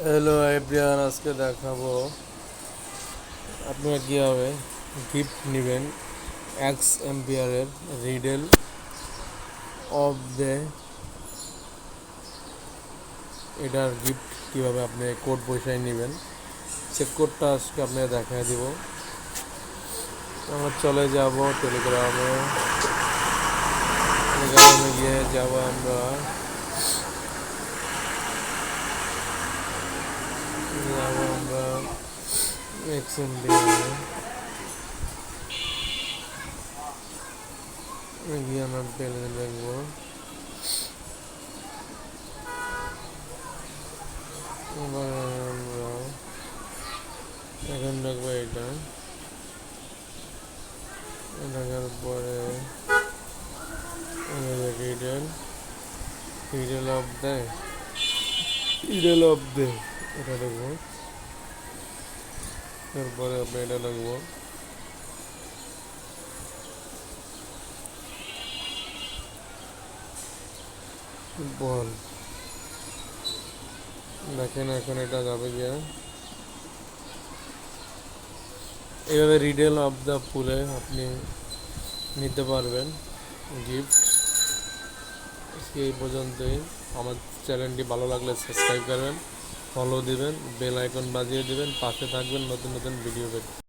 Hello everyone, আজকে দেখাবো আপনারা কীভাবে গিফট নেবেন এক্স এম্পিয়ারের রিডেল অফ দ্য এটার গিফট কীভাবে আপনি কোড পয়সায় নেবেন সে কোডটা আজকে আপনাকে দেখায় দিব। আমরা চলে যাব টেলিগ্রামে গিয়ে যাব আমরা এক্স এম্পিয়ারে গিয়ে আমরা পেলে দেখবো এবার আমরা এখন দেখবো এটা দেখার পরে রিডেল রিডেল অফ দ্য এটা দেখবো। তারপরে আপনি এটা দেখবো বল দেখেন। এখন এটা যাবে গিয়া এইভাবে রিডেল অফ দ্য পুলে আপনি নিতে পারবেন গিফট। আজকে এই পর্যন্তই। আমার চ্যানেলটি ভালো লাগলে সাবস্ক্রাইব করবেন, ফলো দিবেন, বেল আইকন বাজিয়ে দিবেন, পাশে থাকবেন নতুন নতুন ভিডিও পেতে।